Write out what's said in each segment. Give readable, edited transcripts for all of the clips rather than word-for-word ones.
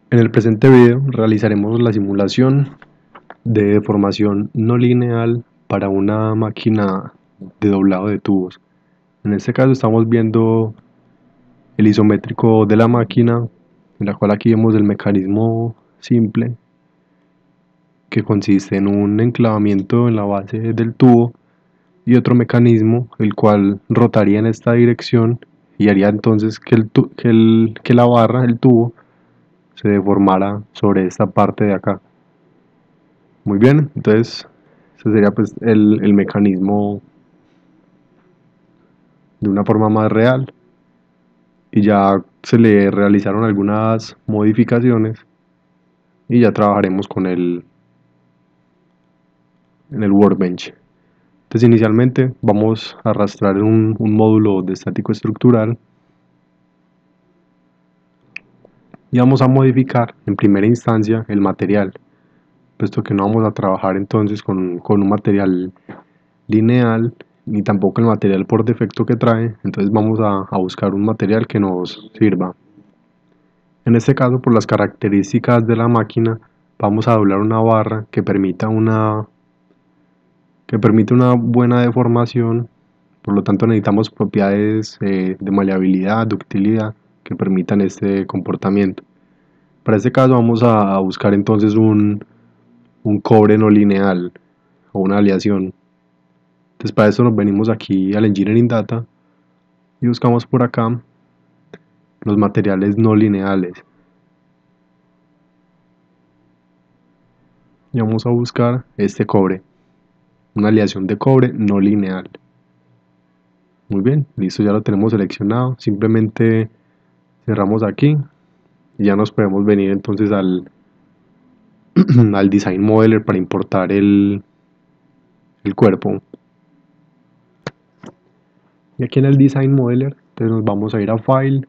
En el presente video realizaremos la simulación de deformación no lineal para una máquina de doblado de tubos. En este caso estamos viendo el isométrico de la máquina, en la cual aquí vemos el mecanismo simple que consiste en un enclavamiento en la base del tubo y otro mecanismo el cual rotaría en esta dirección y haría entonces que la barra, el tubo, se deformara sobre esta parte de acá. Muy bien, entonces ese sería pues el mecanismo de una forma más real y ya se le realizaron algunas modificaciones y ya trabajaremos con él en el workbench. Entonces inicialmente vamos a arrastrar un módulo de estático estructural y vamos a modificar en primera instancia el material, puesto que no vamos a trabajar entonces con un material lineal ni tampoco el material por defecto que trae, entonces vamos a buscar un material que nos sirva. En este caso, por las características de la máquina, vamos a doblar una barra que permite una buena deformación, por lo tanto necesitamos propiedades de maleabilidad, ductilidad que permitan este comportamiento. Para este caso vamos a buscar entonces un cobre no lineal o una aleación. Entonces para eso nos venimos aquí al Engineering Data y buscamos por acá los materiales no lineales. Y vamos a buscar este cobre, una aleación de cobre no lineal. Muy bien, listo, ya lo tenemos seleccionado. Simplemente cerramos aquí y ya nos podemos venir entonces al Design Modeler para importar el cuerpo. Y aquí en el Design Modeler, entonces nos vamos a ir a File,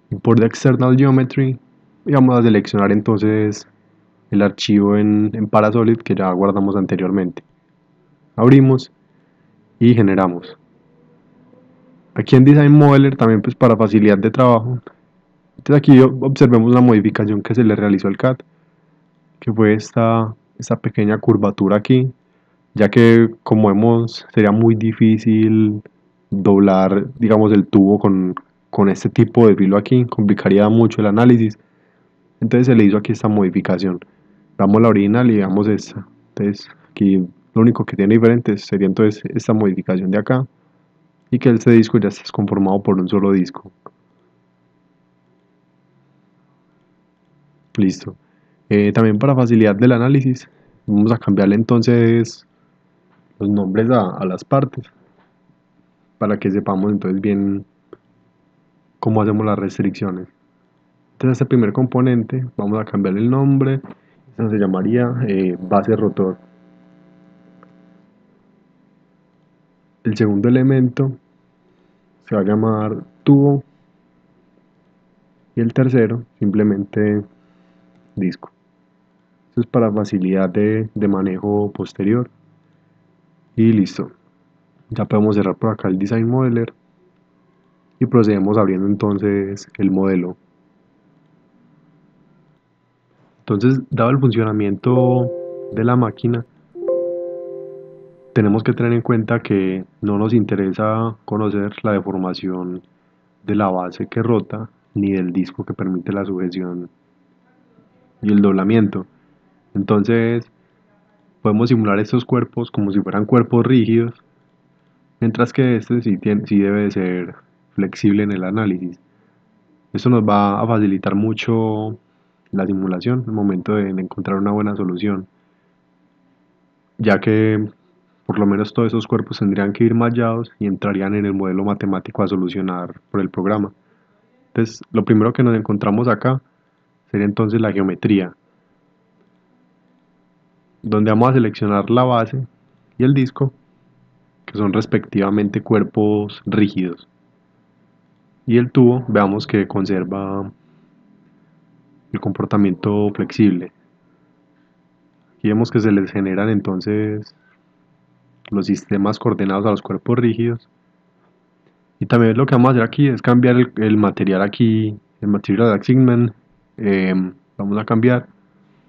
Import the External Geometry y vamos a seleccionar entonces el archivo en Parasolid que ya guardamos anteriormente. Abrimos y generamos. Aquí en Design Modeler también pues para facilidad de trabajo. Entonces aquí observemos la modificación que se le realizó al CAD, que fue esta pequeña curvatura aquí, ya que como vemos sería muy difícil doblar digamos el tubo con este tipo de filo aquí, complicaría mucho el análisis, entonces se le hizo aquí esta modificación. Damos la original y veamos esta, entonces aquí lo único que tiene diferente sería entonces esta modificación de acá y que este disco ya está conformado por un solo disco. Listo. También para facilidad del análisis, vamos a cambiarle entonces los nombres a las partes para que sepamos entonces bien cómo hacemos las restricciones. Entonces a este primer componente vamos a cambiarle el nombre, este se llamaría base rotor. El segundo elemento se va a llamar tubo y el tercero simplemente disco. Esto es para facilidad de manejo posterior y listo. Ya podemos cerrar por acá el Design Modeler y procedemos abriendo entonces el modelo. Entonces, dado el funcionamiento de la máquina, tenemos que tener en cuenta que no nos interesa conocer la deformación de la base que rota ni del disco que permite la sujeción y el doblamiento. Entonces, podemos simular estos cuerpos como si fueran cuerpos rígidos, mientras que este sí debe de ser flexible en el análisis. Esto nos va a facilitar mucho la simulación, el momento de encontrar una buena solución, ya que por lo menos todos esos cuerpos tendrían que ir mallados y entrarían en el modelo matemático a solucionar por el programa. Entonces, lo primero que nos encontramos acá sería entonces la geometría, donde vamos a seleccionar la base y el disco, que son respectivamente cuerpos rígidos, y el tubo, veamos que conserva el comportamiento flexible. Aquí vemos que se les generan entonces los sistemas coordenados a los cuerpos rígidos. Y también lo que vamos a hacer aquí es cambiar el material aquí, el material assignment, vamos a cambiar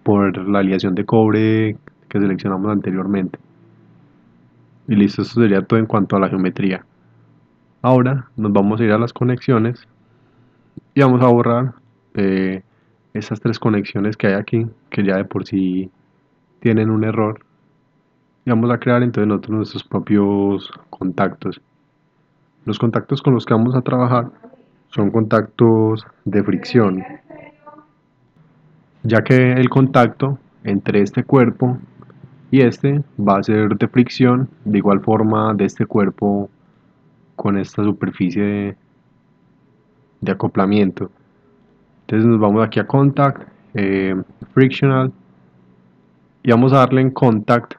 por la aleación de cobre que seleccionamos anteriormente. Y listo, esto sería todo en cuanto a la geometría. Ahora nos vamos a ir a las conexiones y vamos a borrar estas tres conexiones que hay aquí, que ya de por sí tienen un error. Y vamos a crear entonces nosotros nuestros propios contactos. Los contactos con los que vamos a trabajar son contactos de fricción, ya que el contacto entre este cuerpo y este va a ser de fricción, de igual forma de este cuerpo con esta superficie de acoplamiento. Entonces nos vamos aquí a Contact, Frictional, y vamos a darle en Contact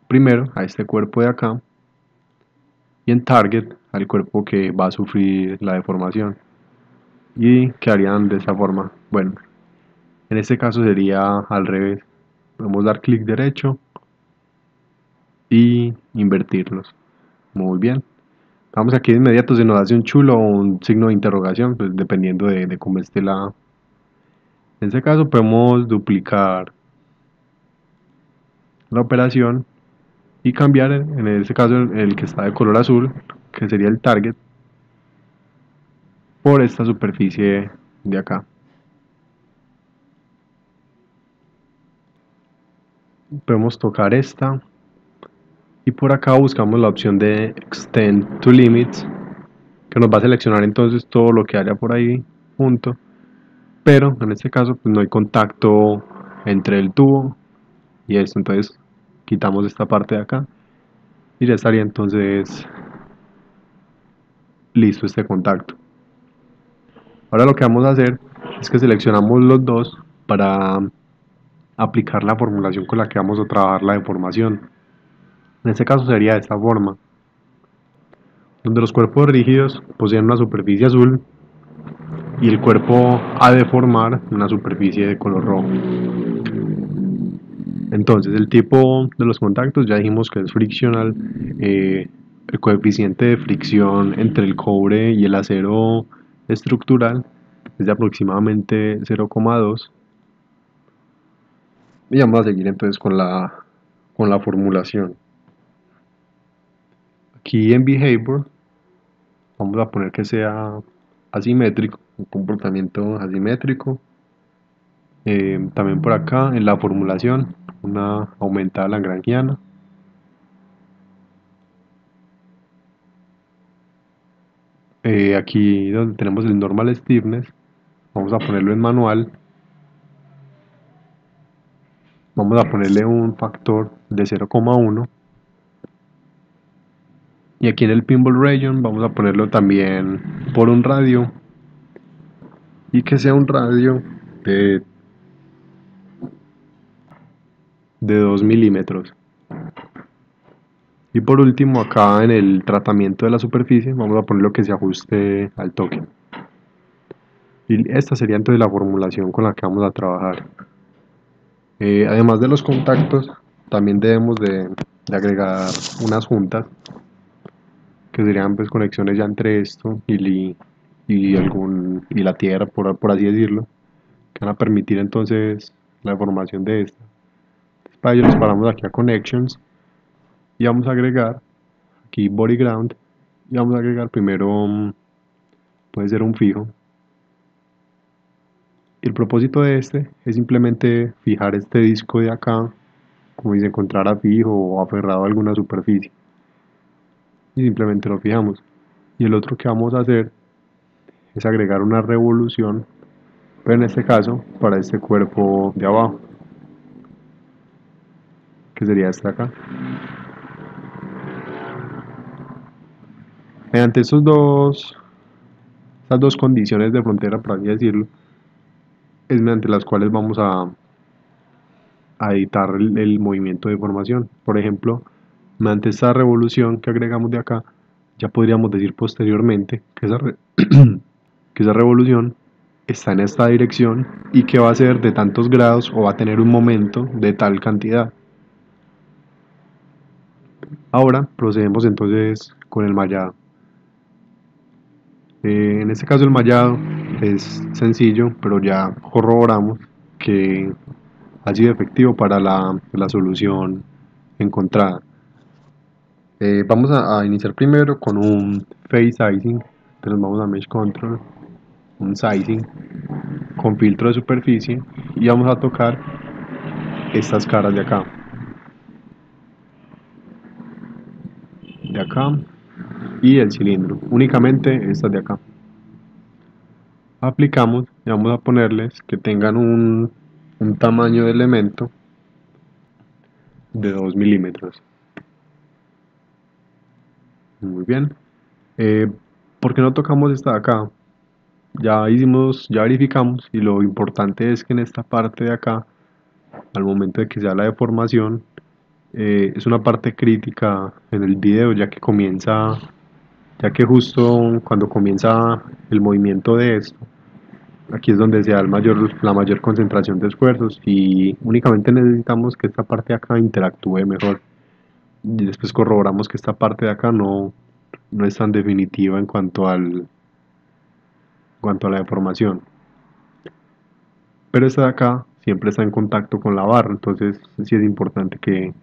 primero a este cuerpo de acá y en Target al cuerpo que va a sufrir la deformación, y quedarían de esta forma. Bueno, en este caso sería al revés. Podemos dar clic derecho y invertirlos. Muy bien. Vamos aquí de inmediato, se nos hace un chulo o un signo de interrogación, pues dependiendo de cómo esté la. En este caso podemos duplicar la operación y cambiar, en este caso el que está de color azul, que sería el target, por esta superficie de acá. Podemos tocar esta y por acá buscamos la opción de Extend to Limits, que nos va a seleccionar entonces todo lo que haya por ahí junto, pero en este caso pues no hay contacto entre el tubo y esto, entonces quitamos esta parte de acá y ya estaría entonces listo este contacto. Ahora lo que vamos a hacer es que seleccionamos los dos para aplicar la formulación con la que vamos a trabajar la deformación. En este caso sería de esta forma, donde los cuerpos rígidos poseen una superficie azul y el cuerpo ha de formar una superficie de color rojo. Entonces el tipo de los contactos ya dijimos que es frictional. El coeficiente de fricción entre el cobre y el acero estructural es de aproximadamente 0,2. Y vamos a seguir entonces con la formulación. Aquí en Behavior vamos a poner que sea asimétrico, un comportamiento asimétrico. También por acá en la formulación, una aumentada lagrangiana. Aquí donde tenemos el normal stiffness, vamos a ponerlo en manual. Vamos a ponerle un factor de 0,1. Y aquí en el pinball region vamos a ponerlo también por un radio. Y que sea un radio de 2 milímetros. Y por último, acá en el tratamiento de la superficie, vamos a poner lo que se ajuste al toque. Y esta sería entonces la formulación con la que vamos a trabajar. Además de los contactos, también debemos de agregar unas juntas, que serían pues conexiones ya entre esto y la tierra, por así decirlo, que van a permitir entonces la formación de esta. Para ello nos paramos aquí a Connections y vamos a agregar aquí Body Ground y vamos a agregar primero, puede ser un fijo. El propósito de este es simplemente fijar este disco de acá, como si se encontrara fijo o aferrado a alguna superficie, y simplemente lo fijamos. Y el otro que vamos a hacer es agregar una revolución, pero en este caso para este cuerpo de abajo, que sería este acá. Mediante estas dos condiciones de frontera, por así decirlo, es mediante las cuales vamos a editar el movimiento de formación. Por ejemplo, mediante esta revolución que agregamos de acá, ya podríamos decir posteriormente que que esa revolución está en esta dirección y que va a ser de tantos grados o va a tener un momento de tal cantidad. Ahora procedemos entonces con el mallado. En este caso el mallado es sencillo, pero ya corroboramos que ha sido efectivo para la solución encontrada. Vamos a iniciar primero con un face sizing, entonces vamos a mesh control, un sizing con filtro de superficie y vamos a tocar estas caras de acá y el cilindro, únicamente estas de acá. Aplicamos y vamos a ponerles que tengan un tamaño de elemento de 2 milímetros. Muy bien. ¿Por qué no tocamos esta de acá? Ya verificamos y lo importante es que en esta parte de acá, al momento de que sea la deformación, es una parte crítica en el video ya que justo cuando comienza el movimiento de esto, aquí es donde se da la mayor concentración de esfuerzos y únicamente necesitamos que esta parte de acá interactúe mejor. Y después corroboramos que esta parte de acá no es tan definitiva en cuanto a la deformación. Pero esta de acá siempre está en contacto con la barra, entonces sí es importante que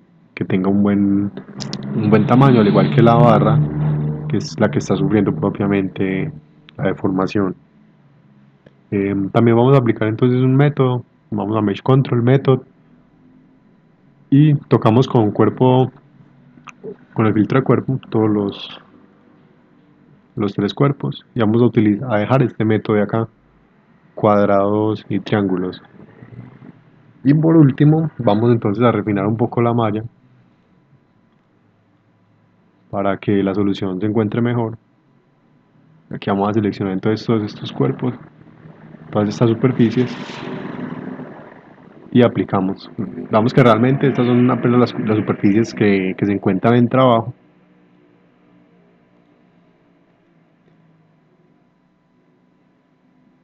tenga un buen tamaño, al igual que la barra, que es la que está sufriendo propiamente la deformación. También vamos a aplicar entonces un método, vamos a Mesh Control Method y tocamos con el filtro de cuerpo, todos los tres cuerpos y vamos a dejar este método de acá, cuadrados y triángulos. Y por último, vamos entonces a refinar un poco la malla para que la solución se encuentre mejor. Aquí vamos a seleccionar entonces todos estos cuerpos, todas estas superficies y aplicamos. Vamos que realmente estas son apenas las superficies que se encuentran en trabajo.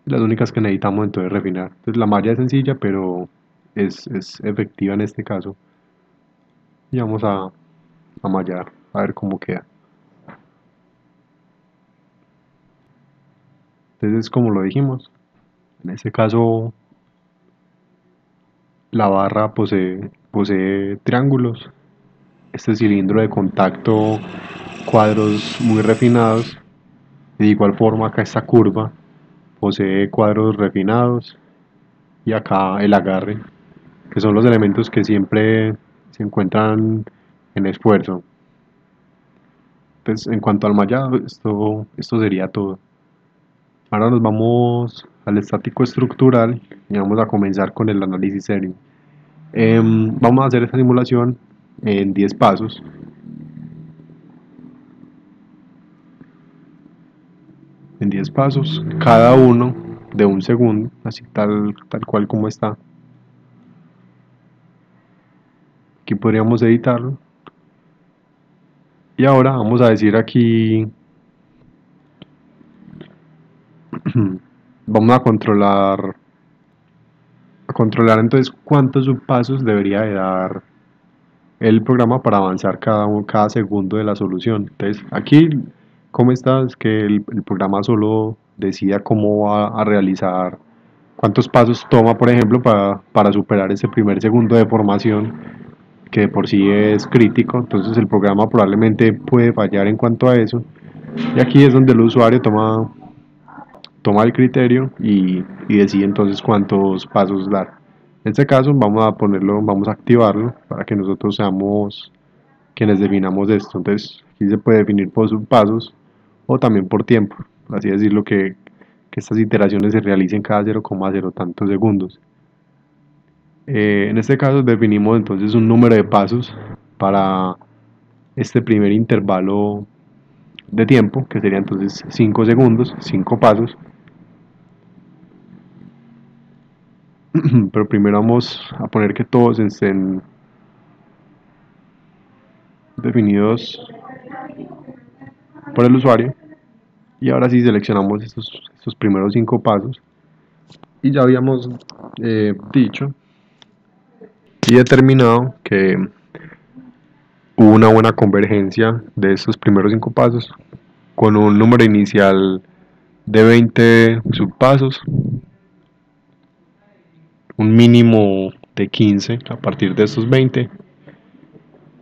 Las únicas que necesitamos entonces refinar. Entonces la malla es sencilla, pero es efectiva en este caso. Y vamos a mallar, a ver cómo queda. Entonces, como lo dijimos, en este caso la barra posee triángulos. Este cilindro de contacto, cuadros muy refinados. De igual forma, acá esta curva posee cuadros refinados. Y acá el agarre, que son los elementos que siempre se encuentran en esfuerzo. Entonces, en cuanto al mallado, esto sería todo. Ahora nos vamos al estático estructural y vamos a comenzar con el análisis serio. Vamos a hacer esta simulación en 10 pasos. En 10 pasos, cada uno de un segundo, así tal cual como está. Aquí podríamos editarlo. Y ahora vamos a decir aquí, vamos a controlar entonces cuántos subpasos debería de dar el programa para avanzar cada segundo de la solución. Entonces aquí, como está, es que el programa solo decida cómo va a realizar, cuántos pasos toma, por ejemplo, para superar ese primer segundo de formación, que de por sí es crítico. Entonces el programa probablemente puede fallar en cuanto a eso. Y aquí es donde el usuario toma el criterio y decide entonces cuántos pasos dar. En este caso vamos a activarlo para que nosotros seamos quienes definamos esto. Entonces aquí se puede definir por subpasos o también por tiempo, por así decirlo, que estas iteraciones se realicen cada 0,0 tantos segundos. En este caso definimos entonces un número de pasos para este primer intervalo de tiempo, que sería entonces 5 segundos, 5 pasos. Pero primero vamos a poner que todos estén definidos por el usuario. Y ahora sí seleccionamos estos primeros 5 pasos. Y ya habíamos dicho y determinado que hubo una buena convergencia de estos primeros 5 pasos con un número inicial de 20 subpasos, un mínimo de 15 a partir de estos 20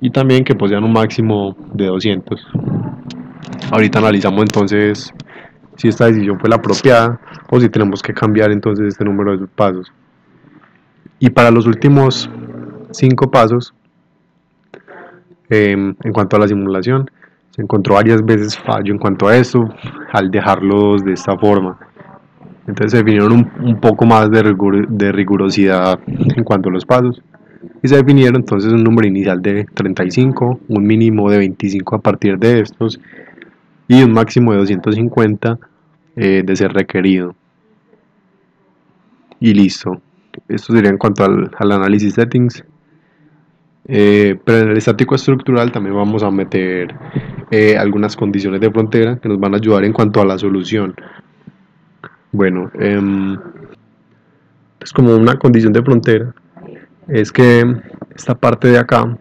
y también que posean un máximo de 200. Ahorita analizamos entonces si esta decisión fue la apropiada o si tenemos que cambiar entonces este número de subpasos. Y para los últimos 5 pasos, en cuanto a la simulación, se encontró varias veces fallo en cuanto a esto al dejarlos de esta forma. Entonces se definieron un poco más de rigurosidad en cuanto a los pasos y se definieron entonces un número inicial de 35, un mínimo de 25 a partir de estos y un máximo de 250 de ser requerido. Y listo. Esto sería en cuanto al análisis settings. Pero en el estático estructural también vamos a meter algunas condiciones de frontera que nos van a ayudar en cuanto a la solución. Bueno, es como una condición de frontera es que esta parte de acá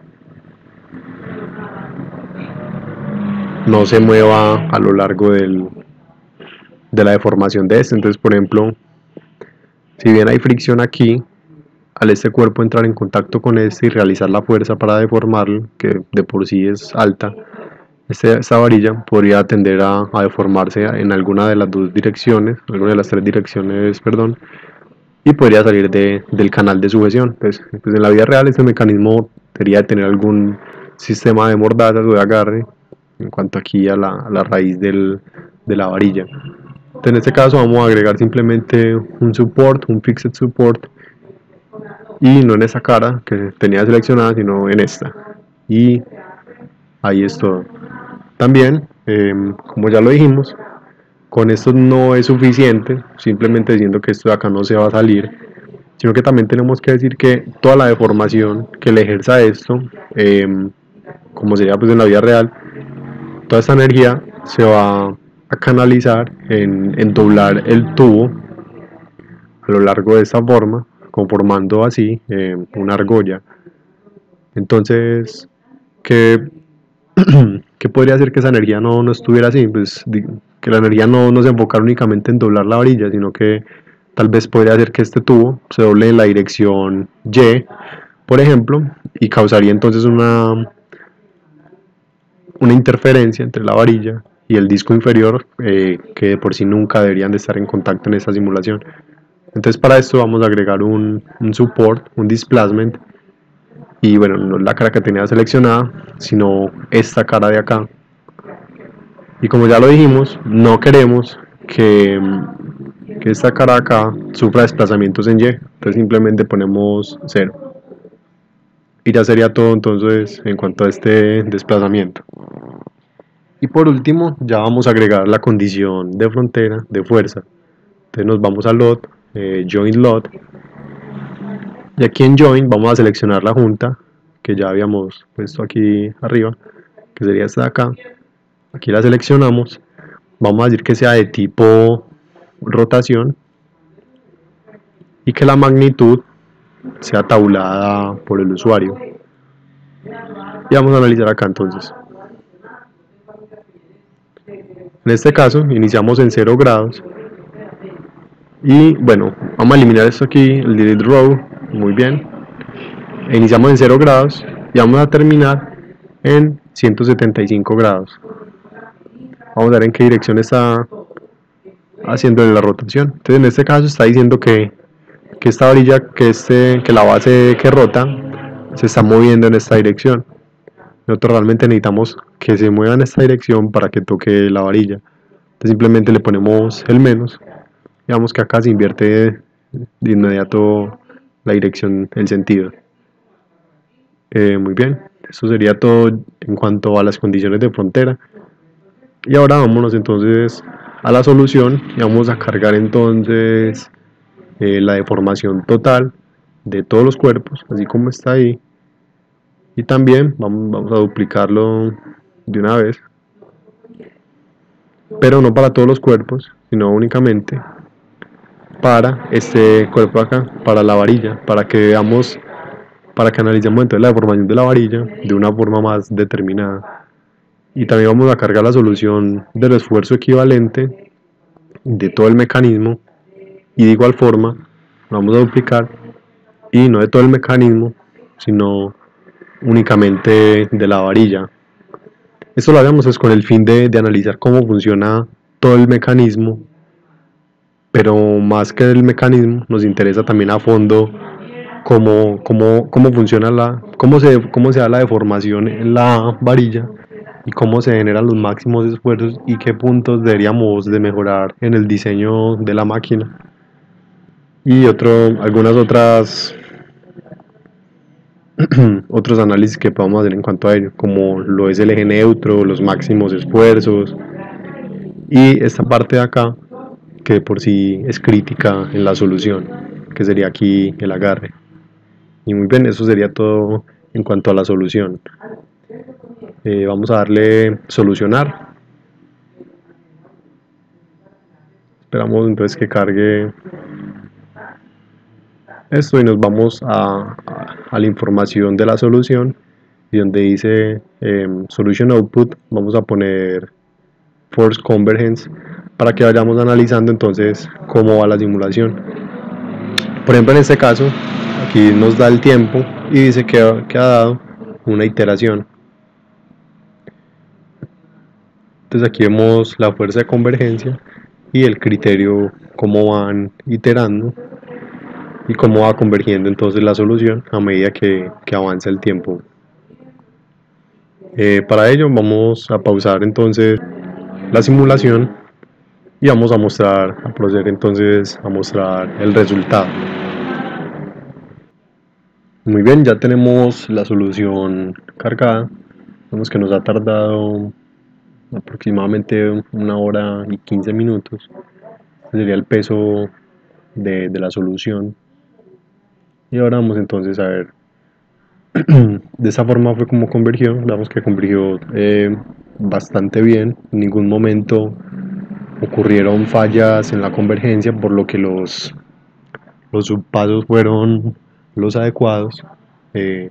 no se mueva a lo largo de la deformación de este. Entonces, por ejemplo, si bien hay fricción aquí, al este cuerpo entrar en contacto con este y realizar la fuerza para deformarlo, que de por sí es alta, esta varilla podría tender a deformarse en alguna de las dos direcciones, alguna de las tres direcciones, perdón, y podría salir del canal de sujeción. Pues en la vida real este mecanismo debería tener algún sistema de mordazas o de agarre en cuanto aquí a la raíz de la varilla. Entonces, en este caso vamos a agregar simplemente un support, un fixed support, y no en esa cara que tenía seleccionada, sino en esta. Y ahí es todo. También, como ya lo dijimos, con esto no es suficiente, simplemente diciendo que esto de acá no se va a salir, sino que también tenemos que decir que toda la deformación que le ejerza esto, como sería pues en la vida real, toda esta energía se va a canalizar en doblar el tubo a lo largo de esta forma, conformando así una argolla. Entonces, ¿qué, ¿qué podría hacer que esa energía no estuviera así? Pues que la energía no se enfocara únicamente en doblar la varilla, sino que tal vez podría hacer que este tubo se doble en la dirección Y, por ejemplo, y causaría entonces una interferencia entre la varilla y el disco inferior, que de por sí nunca deberían de estar en contacto en esta simulación. Entonces para esto vamos a agregar un support, un displacement, y bueno, no es la cara que tenía seleccionada, sino esta cara de acá. Y como ya lo dijimos, no queremos que esta cara de acá sufra desplazamientos en Y, entonces simplemente ponemos 0. Y ya sería todo entonces en cuanto a este desplazamiento. Y por último, ya vamos a agregar la condición de frontera de fuerza. Entonces nos vamos a Load, Join Load. Y aquí en Join vamos a seleccionar la junta que ya habíamos puesto aquí arriba, que sería esta de acá. Aquí la seleccionamos. Vamos a decir que sea de tipo rotación y que la magnitud sea tabulada por el usuario. Y vamos a analizar acá entonces. En este caso iniciamos en 0 grados y bueno, vamos a eliminar esto aquí, el delete row, muy bien. Iniciamos en 0 grados y vamos a terminar en 175 grados. Vamos a ver en qué dirección está haciendo la rotación. Entonces en este caso está diciendo que esta varilla, que la base que rota se está moviendo en esta dirección. Nosotros realmente necesitamos que se mueva en esta dirección para que toque la varilla. Entonces simplemente le ponemos el menos. Digamos que acá se invierte de inmediato la dirección, el sentido. Muy bien, eso sería todo en cuanto a las condiciones de frontera. Y ahora vámonos entonces a la solución y vamos a cargar entonces la deformación total de todos los cuerpos, así como está ahí. Y también vamos a duplicarlo de una vez, pero no para todos los cuerpos, sino únicamente para este cuerpo acá, para la varilla, para que veamos, para que analicemos entonces la deformación de la varilla de una forma más determinada. Y también vamos a cargar la solución del esfuerzo equivalente de todo el mecanismo y de igual forma lo vamos a duplicar y no de todo el mecanismo, sino únicamente de la varilla. Esto lo hagamos es con el fin de analizar cómo funciona todo el mecanismo, pero más que el mecanismo nos interesa también a fondo cómo funciona cómo se da la deformación en la varilla y cómo se generan los máximos esfuerzos y qué puntos deberíamos de mejorar en el diseño de la máquina y algunas otros análisis que podamos hacer en cuanto a ello, como lo es el eje neutro, los máximos esfuerzos y esta parte de acá que de por sí es crítica en la solución, que sería aquí el agarre. Y muy bien, eso sería todo en cuanto a la solución. Vamos a darle solucionar. Esperamos entonces que cargue esto y nos vamos a la información de la solución y donde dice Solution Output vamos a poner Force Convergence para que vayamos analizando entonces cómo va la simulación. Por ejemplo, en este caso, aquí nos da el tiempo y dice que ha dado una iteración. Entonces aquí vemos la fuerza de convergencia y el criterio, cómo van iterando y cómo va convergiendo entonces la solución a medida que avanza el tiempo. Para ello vamos a pausar entonces la simulación y vamos a proceder entonces a mostrar el resultado. Muy bien, ya tenemos la solución cargada. Vemos que nos ha tardado aproximadamente 1 hora y 15 minutos. Este sería el peso de la solución. Y ahora vamos entonces a ver. De esa forma fue como convergió. Vemos que convergió bastante bien. En ningún momento ocurrieron fallas en la convergencia, por lo que los subpasos fueron los adecuados. Eh,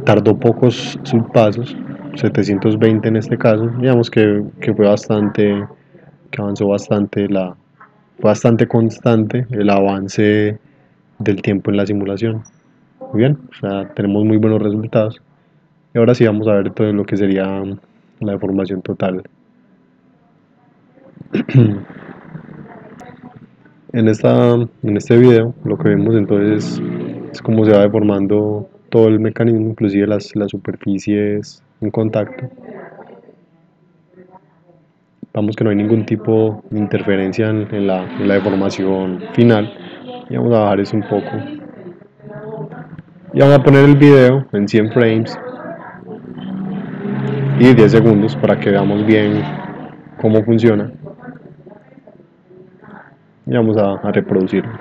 Tardó pocos subpasos, 720 en este caso. Digamos que fue bastante, que avanzó bastante, fue bastante constante el avance del tiempo en la simulación. Muy bien, o sea, tenemos muy buenos resultados. Y ahora sí vamos a ver todo lo que sería la deformación total. En este video lo que vemos entonces es cómo se va deformando todo el mecanismo, inclusive las superficies en contacto. Vamos que no hay ningún tipo de interferencia en la deformación final. Y vamos a bajar eso un poco. Y vamos a poner el video en 100 frames y 10 segundos para que veamos bien cómo funciona. Y vamos a reproducirlo.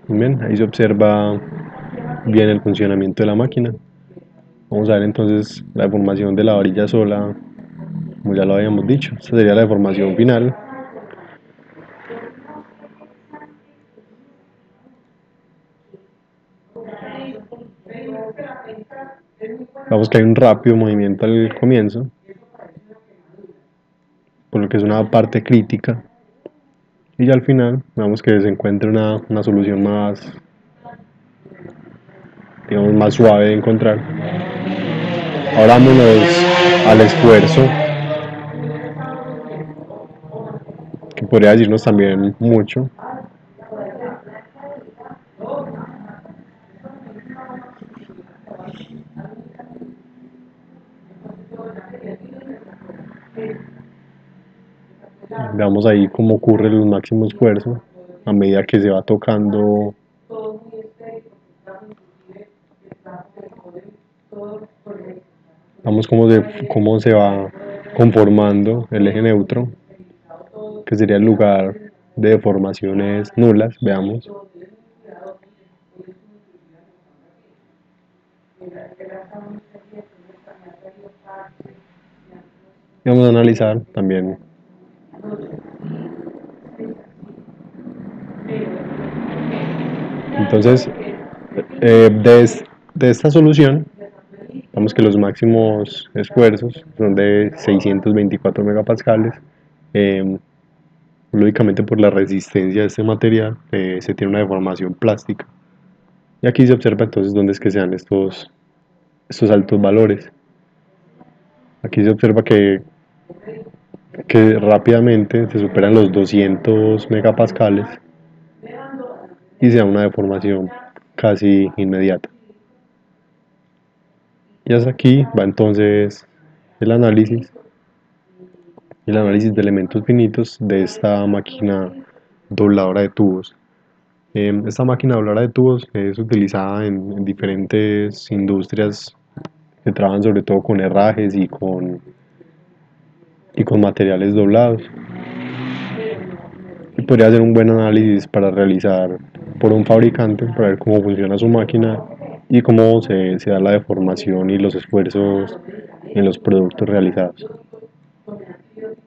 Bien, ahí se observa bien el funcionamiento de la máquina. Vamos a ver entonces la deformación de la varilla sola, como ya lo habíamos dicho. Esta sería la deformación final. Vemos que hay un rápido movimiento al comienzo, por lo que es una parte crítica. Y ya al final, vemos que se encuentra una solución más, digamos, más suave de encontrar. Ahora vámonos al esfuerzo, que podría decirnos también mucho. Veamos ahí cómo ocurre el máximo esfuerzo a medida que se va tocando. Vamos cómo se va conformando el eje neutro, que sería el lugar de deformaciones nulas. Veamos. Y vamos a analizar también Entonces, de esta solución, vamos que los máximos esfuerzos son de 624 megapascales. eh, Lógicamente por la resistencia de este material se tiene una deformación plástica. Y aquí se observa entonces dónde es que se dan estos altos valores. Aquí se observa que rápidamente se superan los 200 megapascales y se da una deformación casi inmediata. Y hasta aquí va entonces el análisis, el análisis de elementos finitos de esta máquina dobladora de tubos. Esta máquina dobladora de tubos es utilizada en diferentes industrias que trabajan sobre todo con herrajes y con materiales doblados. Y podría ser un buen análisis para realizar por un fabricante, para ver cómo funciona su máquina y cómo se da la deformación y los esfuerzos en los productos realizados.